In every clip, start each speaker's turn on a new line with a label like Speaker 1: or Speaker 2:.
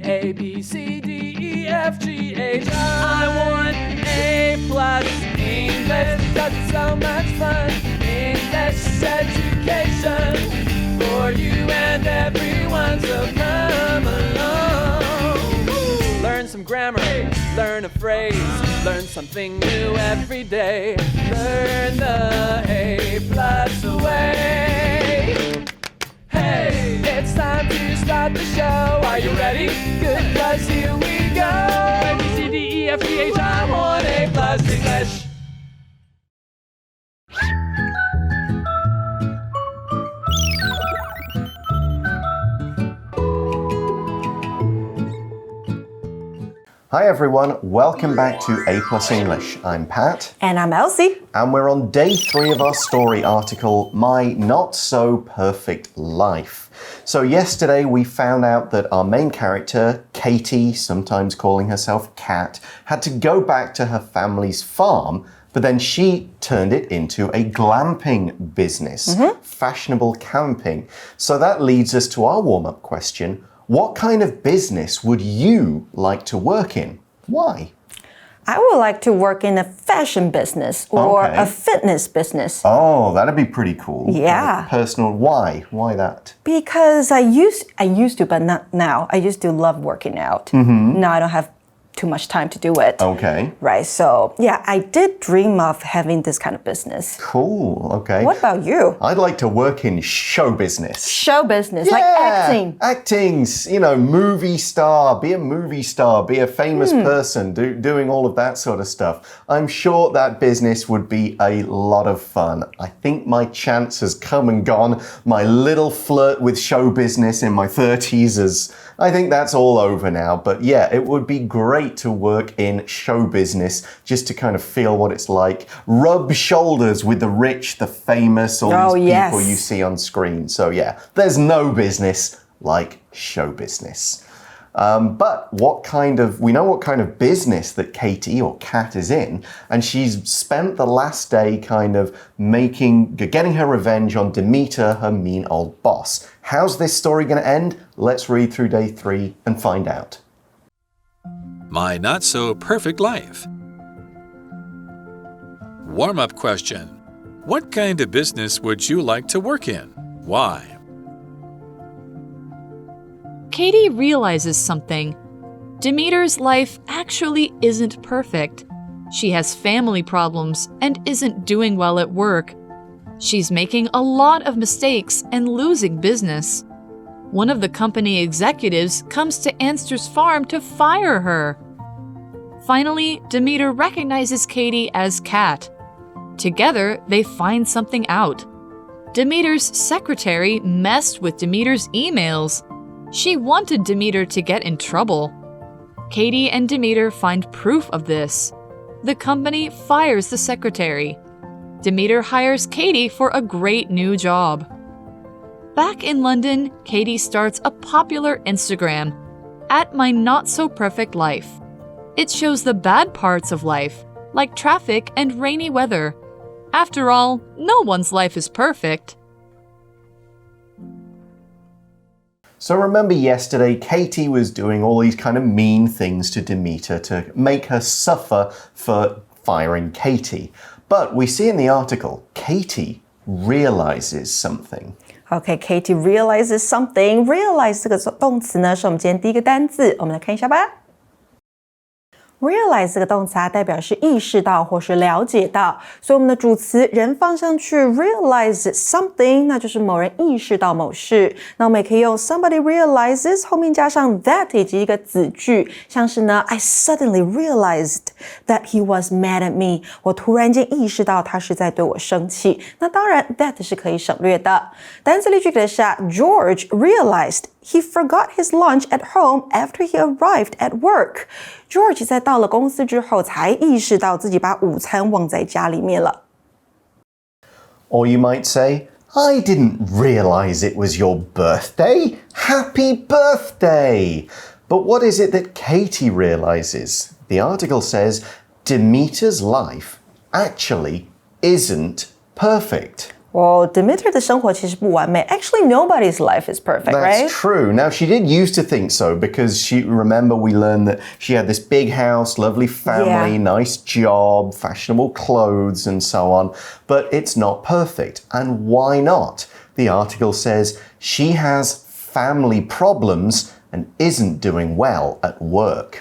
Speaker 1: A, B, C, D, E, F, G, H. I want A+ English because it's so much fun. English education for you and everyone, so come along. Learn some grammar, learn a phrase, learn something new every day. Learn the A+ way. Hey, it's time to start the show. Are you ready? Good, 'cause here we go. A, B, C, D, E, F, G, H. I want A+ English.
Speaker 2: Hi everyone, welcome back to A+ English. I'm Pat.
Speaker 3: And I'm Elsie.
Speaker 2: And we're on day 3 of our story article, My Not So Perfect Life. So yesterday we found out that our main character, Katie, sometimes calling herself Kat, had to go back to her family's farm, but then she turned it into a glamping business, fashionable camping. So that leads us to our warm-up question. What kind of business would you like to work in? Why?
Speaker 3: I would like to work in a fashion business or a fitness business.
Speaker 2: Oh, that'd be pretty cool.
Speaker 3: Yeah.
Speaker 2: Personal. Why? Why that?
Speaker 3: Because I used to, but not now. I used to love working out. Now I don't have too much time to do it.
Speaker 2: Okay.
Speaker 3: Right. So yeah, I did dream of having this kind of business.
Speaker 2: Cool. Okay.
Speaker 3: What about you?
Speaker 2: I'd like to work in show business.
Speaker 3: Show business, like acting.
Speaker 2: Acting, you know, movie star, be a famous person, doing all of that sort of stuff. I'm sure that business would be a lot of fun. I think my chance has come and gone. My little flirt with show business in my 30s I think that's all over now. But yeah, it would be great to work in show business just to kind of feel what it's like. Rub shoulders with the rich, the famous, all these people you see on screen. So yeah, there's no business like show business. But we know what kind of business that Katie or Kat is in, and she's spent the last day kind of getting her revenge on Demeter, her mean old boss. How's this story going to end? Let's read through day 3 and find out.
Speaker 4: My Not So Perfect Life. Warm-up question. What kind of business would you like to work in? Why?
Speaker 5: Katie realizes something. Demeter's life actually isn't perfect. She has family problems and isn't doing well at work. She's making a lot of mistakes and losing business. One of the company executives comes to Anster's farm to fire her. Finally, Demeter recognizes Katie as Kat. Together, they find something out. Demeter's secretary messed with Demeter's emails. She wanted Demeter to get in trouble. Katie and Demeter find proof of this. The company fires the secretary. Demeter hires Katie for a great new job. Back in London, Katie starts a popular Instagram, @MyNotSoPerfectLife. It shows the bad parts of life, like traffic and rainy weather. After all, no one's life is perfect.
Speaker 2: So remember yesterday, Katie was doing all these kind of mean things to Demeter to make her suffer for firing Katie. But we see in the article, Katie realizes something.
Speaker 3: Okay, Katie realizes something. Realize 这个动词呢，是我们今天第一个单字，我们来看一下吧。Realize 这个动词代表是意识到或是了解到，所以我们的主词人放上去 realize something， 那就是某人意识到某事。那我们也可以用 somebody realizes 后面加上 that 以及一个子句，像是呢 I suddenly realized that he was mad at me。我突然间意识到他是在对我生气。那当然 that 是可以省略的。单词例句给的是George realized he forgot his lunch at home after he arrived at work. George 在到了公司之后才意识到自己把午餐忘在家里面了。
Speaker 2: Or you might say, I didn't realize it was your birthday. Happy birthday! But what is it that Katie realizes? The article says, Demeter's life actually isn't perfect.
Speaker 3: Well, Demeter 的生活其实不完美。Actually, nobody's life is perfect, right?
Speaker 2: That's true. Now, she did used to think so because remember we learned that she had this big house, lovely family, nice job, fashionable clothes, and so on. But it's not perfect. And why not? The article says she has family problems and isn't doing well at work.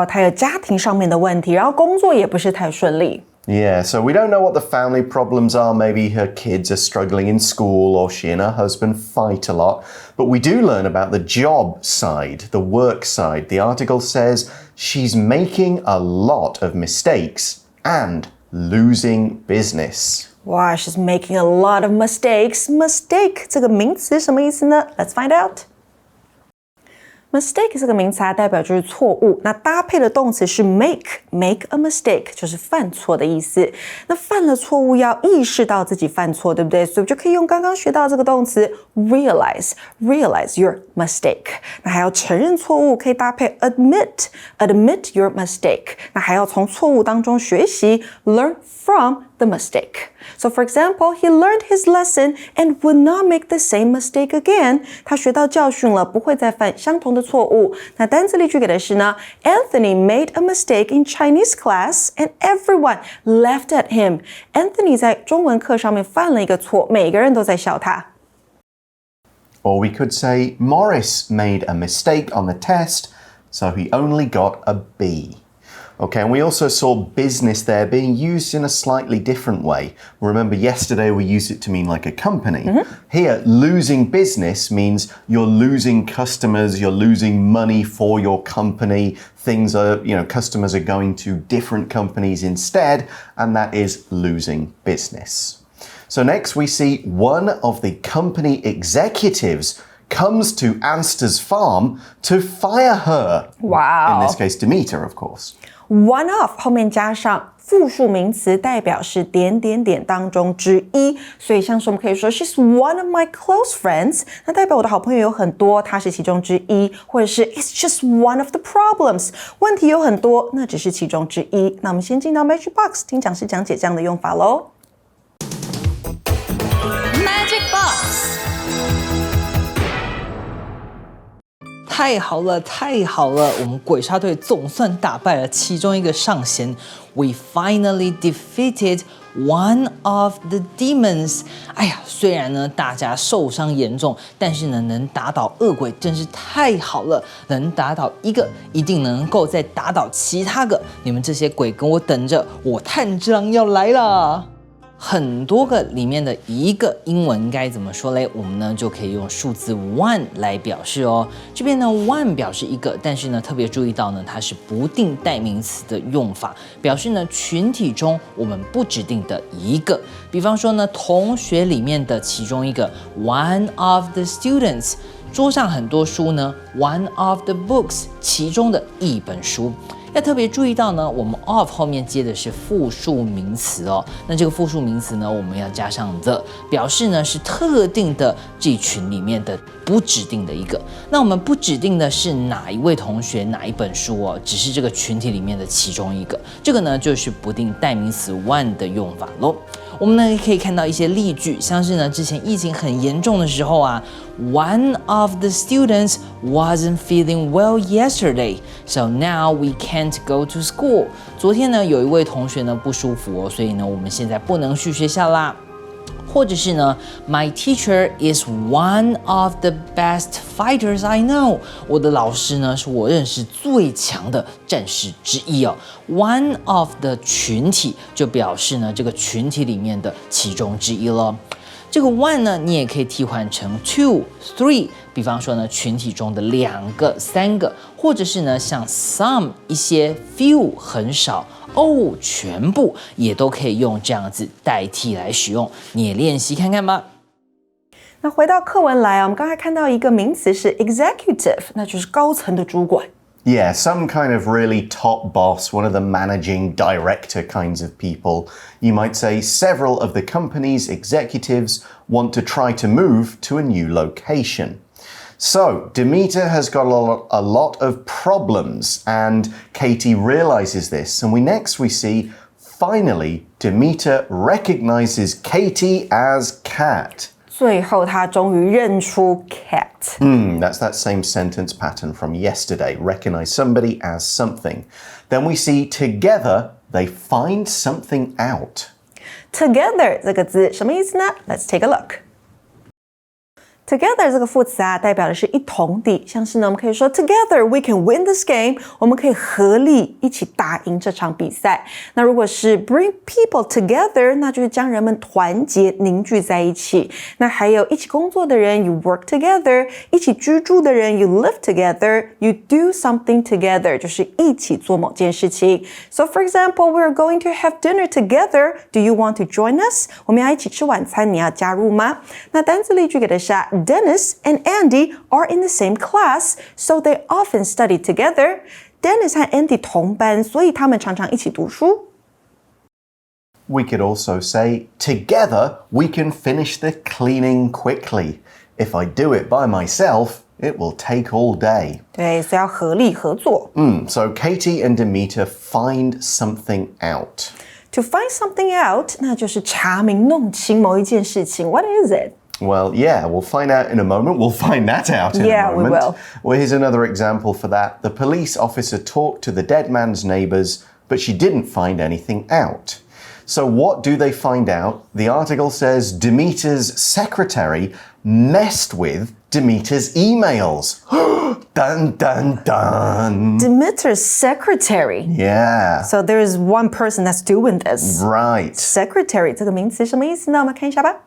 Speaker 3: 她有家庭上面的问题，然后工作也不是太顺利。
Speaker 2: Yeah, so we don't know what the family problems are. Maybe her kids are struggling in school or she and her husband fight a lot. But we do learn about the job side, the work side. The article says she's making a lot of mistakes and losing business.
Speaker 3: Wow, she's making a lot of mistakes. Mistake 这个名词什么意思呢？ Let's find out. Mistake 这个名词代表就是错误，那搭配的动词是 make a mistake 就是犯错的意思。那犯了错误要意识到自己犯错，对不对？所以就可以用刚刚学到这个动词 realize your mistake。那还要承认错误，可以搭配 admit your mistake。那还要从错误当中学习 learn from the mistake. So for example, he learned his lesson and would not make the same mistake again. 他学到教训了，不会再犯相同的错误。那单字例句给的是呢 Anthony made a mistake in Chinese class and everyone laughed at him. Anthony 在中文课上面犯了一个错，每个人都在笑他。
Speaker 2: Or we could say Morris made a mistake on the test, so he only got a B. Okay, and we also saw business there being used in a slightly different way. Remember, yesterday we used it to mean like a company. Here, losing business means you're losing customers, you're losing money for your company. Things are, customers are going to different companies instead, and that is losing business. So next we see one of the company executives comes to Ansta's farm to fire her.
Speaker 3: Wow.
Speaker 2: In this case, Demeter, of course.
Speaker 3: One of 后面加上复数名词，代表是点点点当中之一，所以像是我们可以说 She's one of my close friends， 那代表我的好朋友有很多，她是其中之一，或者是 It's just one of the problems， 问题有很多，那只是其中之一。那我们先进到 Magic Box 听讲师讲解这样的用法咯。
Speaker 5: Magic Box。
Speaker 6: 太好了，太好了！我们鬼杀队总算打败了其中一个上弦。We finally defeated one of the demons. 哎呀，虽然呢大家受伤严重，但是呢能打倒恶鬼真是太好了。能打倒一个，一定能够再打倒其他个。你们这些鬼跟我等着，我炭治郎要来了。很多个里面的一个英文该怎么说嘞？我们呢就可以用数字 one 来表示哦。这边呢 one 表示一个，但是呢特别注意到呢它是不定代名词的用法，表示呢群体中我们不指定的一个。比方说呢同学里面的其中一个 one of the students， 桌上很多书呢 one of the books， 其中的一本书。要特别注意到呢，我们 of 后面接的是复数名词哦。那这个复数名词呢，我们要加上 the， 表示呢是特定的这一群里面的不指定的一个。那我们不指定的是哪一位同学哪一本书哦，只是这个群体里面的其中一个。这个呢就是不定代名词 one 的用法咯。我们呢可以看到一些例句，像是呢之前疫情很严重的时候啊 ，One of the students wasn't feeling well yesterday, so now we can't go to school. 昨天呢有一位同学呢不舒服哦，所以呢我们现在不能去学校啦。或者是呢 ，My teacher is one of the best fighters I know. 我的老师呢是我认识最强的战士之一哦。One of 的群体就表示呢这个群体里面的其中之一了。这个 one 呢，你也可以替换成 two、three， 比方说呢，群体中的2个、3个，或者是呢，像 some 一些 few 很少。全部也都可以用这样子代替来使用，你也练习看看吧。
Speaker 3: 那回到课文来啊，我们刚才看到一个名词是 executive， 那就是高层的主管。
Speaker 2: Yeah, some kind of really top boss, one of the managing director kinds of people. You might say several of the company's executives want to try to move to a new location. So, Demeter has got a lot of problems, and Katie realizes this. And next we see Finally, Demeter recognizes Katie as cat.
Speaker 3: 最后他终于认出 cat。That's
Speaker 2: that same sentence pattern from yesterday. Recognize somebody as something. Then we see together they find something out.
Speaker 3: Together 这个字什么意思呢？ Let's take a look.Together 这个副词啊，代表的是一同的，像是呢，我们可以说 Together we can win this game， 我们可以合力一起打赢这场比赛。那如果是 bring people together， 那就是将人们团结凝聚在一起。那还有一起工作的人 you work together， 一起居住的人 you live together， you do something together， 就是一起做某件事情。So for example, we are going to have dinner together. Do you want to join us? 我们要一起吃晚餐，你要加入吗？那单字例句给的是Dennis and Andy are in the same class, so they often study together. Dennis 和 Andy 同班，所以他们常常一起读书。
Speaker 2: We could also say, together we can finish the cleaning quickly. If I do it by myself, it will take all day.
Speaker 3: 对，所以要合力合作。
Speaker 2: So Katie and Demeter find something out.
Speaker 3: To find something out， 那就是查明弄清某一件事情。What is it?Well,
Speaker 2: yeah, we'll find out in a moment. We'll find that out in
Speaker 3: a
Speaker 2: moment.
Speaker 3: We will.
Speaker 2: Well, here's another example for that. The police officer talked to the dead man's neighbors, but she didn't find anything out. So what do they find out? The article says Demeter's secretary messed with Demeter's emails. Dun, dun, dun.
Speaker 3: Demeter's secretary.
Speaker 2: Yeah.
Speaker 3: So there is one person that's doing this.
Speaker 2: Right.
Speaker 3: Secretary 这个名词什么意思呢？我们看一下吧。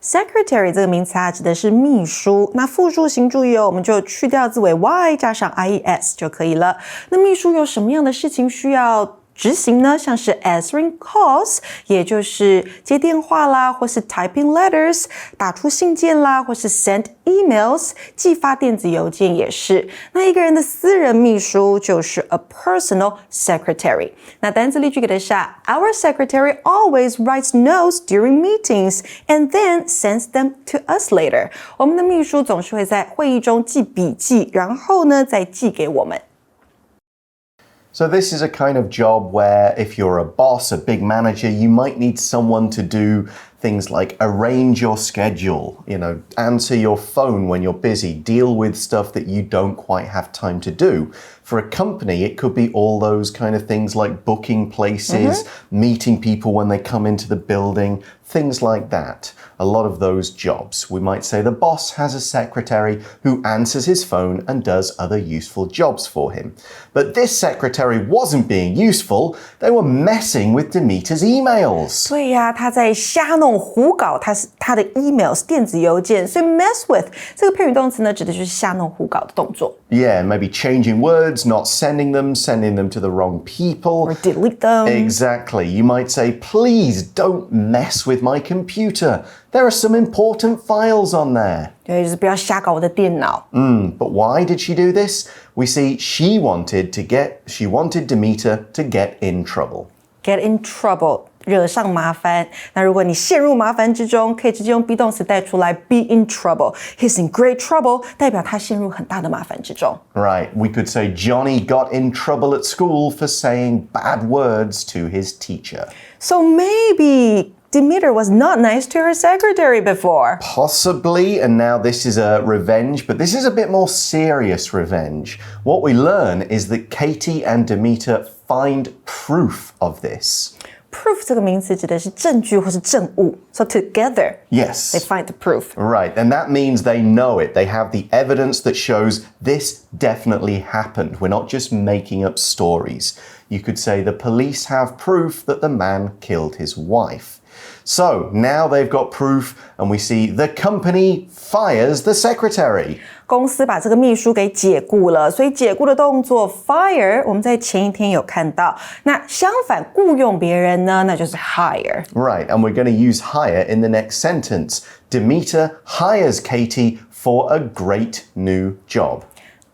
Speaker 3: Secretary 这个名词啊，指的是秘书。那复数形注意哦，我们就去掉字尾 y 加上 ies 就可以了。那秘书有什么样的事情需要执行呢？像是 answering calls， 也就是接电话啦，或是 typing letters， 打出信件啦，或是 send emails， 寄发电子邮件也是。那一个人的私人秘书就是 a personal secretary。那单字例句给的是 Our secretary always writes notes during meetings and then sends them to us later。我们的秘书总是会在会议中记笔记，然后呢再寄给我们。
Speaker 2: So this is a kind of job where if you're a boss, a big manager, you might need someone to do things like arrange your schedule, answer your phone when you're busy, deal with stuff that you don't quite have time to do. For a company, it could be all those kind of things like booking places, meeting people when they come into the building, things like that. A lot of those jobs. We might say the boss has a secretary who answers his phone and does other useful jobs for him. But this secretary wasn't being useful. They were messing with Demeter's emails.
Speaker 3: 对呀，他在瞎弄胡搞他的 emails 电子邮件，所以 mess with 这个片语动词呢，指的就是瞎弄胡搞的动作。
Speaker 2: Yeah, maybe changing words, not sending them to the wrong people.
Speaker 3: Or delete them.
Speaker 2: Exactly. You might say, please don't mess with my computer. There are some important files on there.
Speaker 3: 对，就是不要瞎搞我的电脑。
Speaker 2: But why did she do this? We see she wanted Demeter to get in trouble.
Speaker 3: Get in trouble. 惹上麻烦。那如果你陷入麻烦之中，可以直接用 be 动词带出来 be in trouble. He's in great trouble 代表他陷入很大的麻烦之中。
Speaker 2: Right, we could say Johnny got in trouble at school for saying bad words to his teacher.
Speaker 3: So maybe Demeter was not nice to her secretary before.
Speaker 2: Possibly, and now this is a revenge, but this is a bit more serious revenge. What we learn is that Katie and Demeter find proof of this.
Speaker 3: Proof 这个名词指的是证据或是证物。So together,
Speaker 2: yes,
Speaker 3: they find the proof.
Speaker 2: Right, and that means they know it. They have the evidence that shows this definitely happened. We're not just making up stories. You could say the police have proof that the man killed his wife. So now they've got proof, and we see the company fires the secretary.
Speaker 3: 公司把这个秘书给解雇了，所以解雇的动作 fire 我们在前一天有看到。那相反，雇佣别人呢，那就是 hire.
Speaker 2: Right, and we're going to use hire in the next sentence. Demeter hires Katie for a great new job.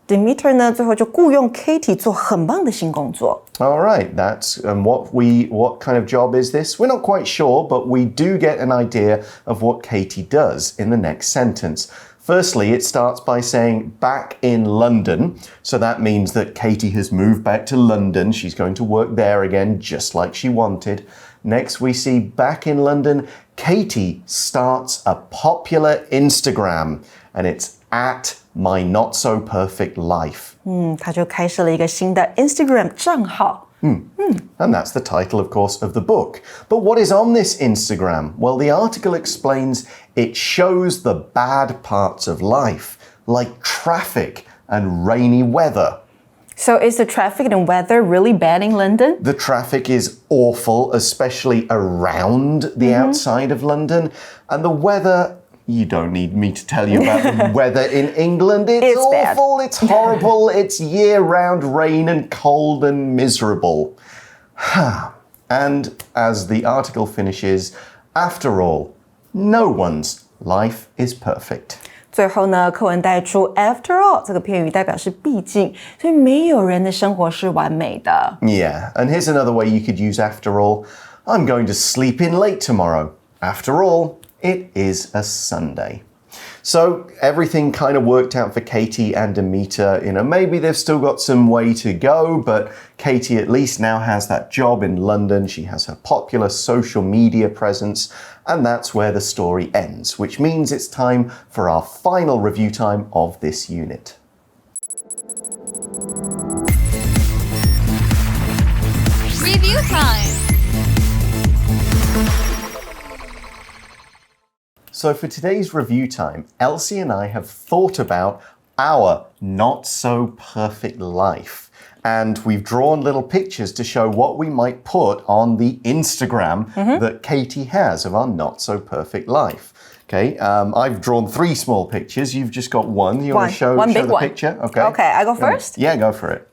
Speaker 3: Demeter 呢，最后就雇佣 Katie 做很棒的新工作。
Speaker 2: All right, that's what kind of job is this? We're not quite sure, but we do get an idea of what Katie does in the next sentence. Firstly, it starts by saying back in London. So that means that Katie has moved back to London. She's going to work there again, just like she wanted. Next, we see back in London, Katie starts a popular Instagram, and it's at my not so perfect life.
Speaker 3: 她就开设了一个新的 Instagram 账号。
Speaker 2: And that's the title, of course, of the book. But what is on this Instagram? Well, the article explains it shows the bad parts of life, like traffic and rainy weather.
Speaker 3: So is the traffic and weather really bad in London?
Speaker 2: The traffic is awful, especially around the outside of London. And the weather, you don't need me to tell you about the weather in England. It's awful, bad. It's horrible, it's year-round rain and cold and miserable. And as the article finishes, after all, no one's life is perfect.
Speaker 3: 最后呢，课文带出 after all 这个片语代表是毕竟，所以没有人的生活是完美的。
Speaker 2: Yeah, and here's another way you could use after all. I'm going to sleep in late tomorrow. After all, it is a Sunday. So everything kind of worked out for Katie and Demeter. You know, maybe they've still got some way to go, but Katie at least now has that job in London. She has her popular social media presence, and that's where the story ends, which means it's time for our final review time of this unit.
Speaker 5: Review time!
Speaker 2: So for today's review time, Elsie and I have thought about our not-so-perfect life. And we've drawn little pictures to show what we might put on the Instagram that Katie has of our not-so-perfect life. Okay, I've drawn 3 small pictures. You've just got one. You want to show the picture? Okay.
Speaker 3: Okay, I go first?
Speaker 2: Yeah, go for it.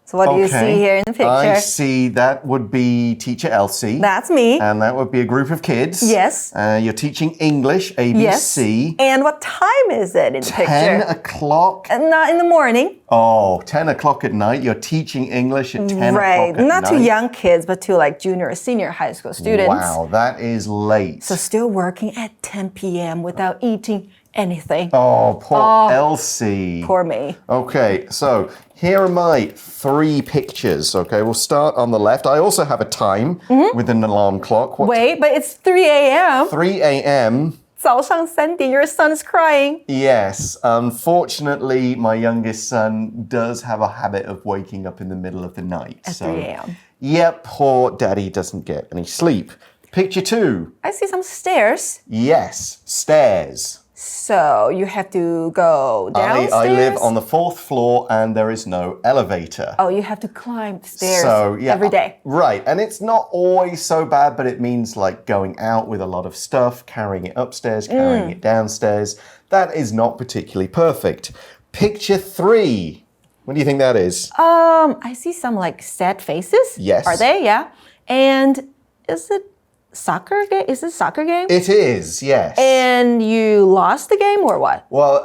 Speaker 3: So what do you see here in the picture?
Speaker 2: I see that would be teacher Elsie.
Speaker 3: That's me.
Speaker 2: And that would be a group of kids.
Speaker 3: Yes.
Speaker 2: You're teaching English, ABC.
Speaker 3: Yes. And what time is it in the picture?
Speaker 2: 10 o'clock.
Speaker 3: Not in the morning.
Speaker 2: Oh, 10 o'clock at night. You're teaching English at 10 o'clock at night.
Speaker 3: Right. Not to young kids, but to like junior or senior high school students.
Speaker 2: Wow, that is late.
Speaker 3: So still working at 10 p.m. without eating anything.
Speaker 2: Oh, poor Elsie.
Speaker 3: Poor me.
Speaker 2: Okay, so here are my 3 pictures. Okay, we'll start on the left. I also have a time with an alarm clock.
Speaker 3: Wait, but it's 3 a.m.
Speaker 2: 3 a.m.
Speaker 3: 早上3点, your son is crying.
Speaker 2: Yes, unfortunately, my youngest son does have a habit of waking up in the middle of the night.
Speaker 3: At 3 a.m.
Speaker 2: Yep, poor daddy doesn't get any sleep. Picture 2.
Speaker 3: I see some stairs.
Speaker 2: Yes, stairs.
Speaker 3: So you have to go downstairs?
Speaker 2: I live on the 4th floor and there is no elevator.
Speaker 3: Oh, you have to climb the stairs every day.
Speaker 2: Right, and it's not always so bad, but it means like going out with a lot of stuff, carrying it upstairs, carrying it downstairs. That is not particularly perfect. Picture 3. What do you think that is?
Speaker 3: I see some like sad faces.
Speaker 2: Yes.
Speaker 3: Are they? Yeah. And is it soccer game? Is it a soccer game?
Speaker 2: It is, yes.
Speaker 3: And you lost the game or what?
Speaker 2: Well,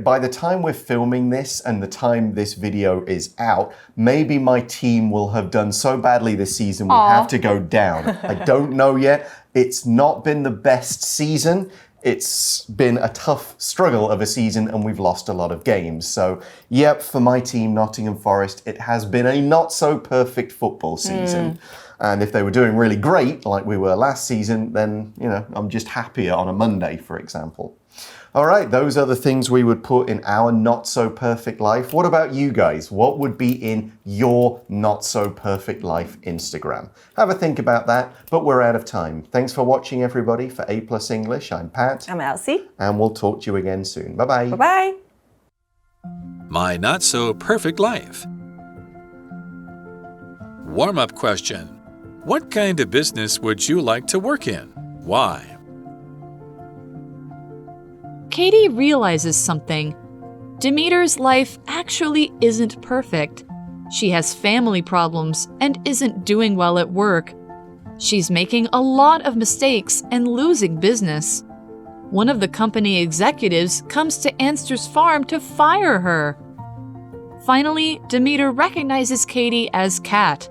Speaker 2: by the time we're filming this and the time this video is out, maybe my team will have done so badly this season we have to go down. I don't know yet. It's not been the best season. It's been a tough struggle of a season and we've lost a lot of games. So, yep, for my team, Nottingham Forest, it has been a not so perfect football season. And if they were doing really great, like we were last season, then, you know, I'm just happier on a Monday, for example. All right, those are the things we would put in our not-so-perfect life. What about you guys? What would be in your not-so-perfect life Instagram? Have a think about that, but we're out of time. Thanks for watching, everybody. For A+ English, I'm Pat.
Speaker 3: I'm Elsie.
Speaker 2: And we'll talk to you again soon. Bye-bye.
Speaker 3: Bye-bye.
Speaker 4: My not-so-perfect life. Warm-up question. What kind of business would you like to work in? Why?
Speaker 5: Katie realizes something. Demeter's life actually isn't perfect. She has family problems and isn't doing well at work. She's making a lot of mistakes and losing business. One of the company executives comes to Anster's farm to fire her. Finally, Demeter recognizes Katie as Kat.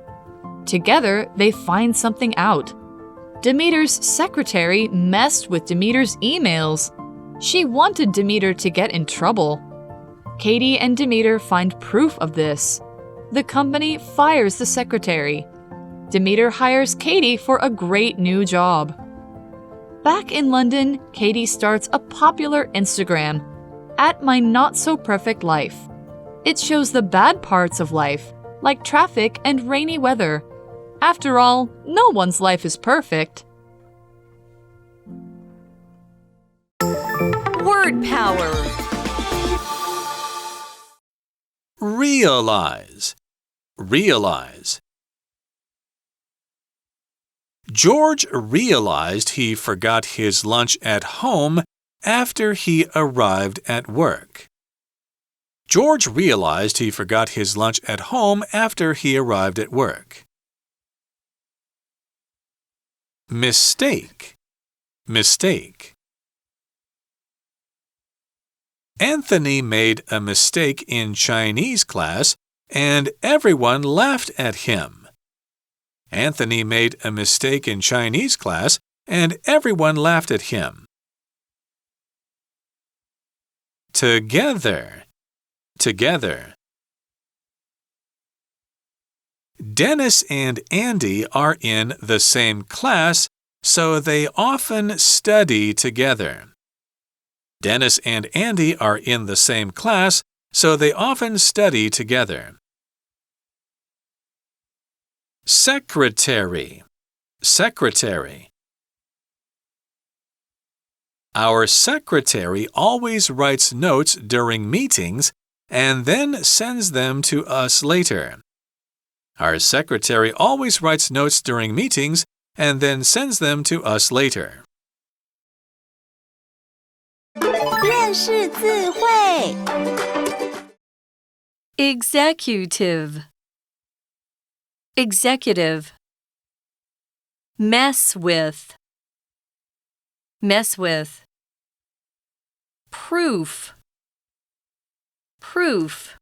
Speaker 5: Together, they find something out. Demeter's secretary messed with Demeter's emails. She wanted Demeter to get in trouble. Katie and Demeter find proof of this. The company fires the secretary. Demeter hires Katie for a great new job. Back in London, Katie starts a popular Instagram, @my-not-so-perfect-life. It shows the bad parts of life, like traffic and rainy weather. After all, no one's life is perfect.
Speaker 1: Word power.
Speaker 4: Realize. Realize. George realized he forgot his lunch at home after he arrived at work. George realized he forgot his lunch at home after he arrived at work. Mistake. Mistake. Anthony made a mistake in Chinese class, and everyone laughed at him. Anthony made a mistake in Chinese class, and everyone laughed at him. Together. Together. Dennis and Andy are in the same class, so they often study together. Dennis and Andy are in the same class, so they often study together. Secretary. Secretary. Our secretary always writes notes during meetings and then sends them to us later. Our secretary always writes notes during meetings and then sends them to us later.
Speaker 1: 认识字汇
Speaker 7: Executive. Executive. Mess with. Mess with. Proof. Proof.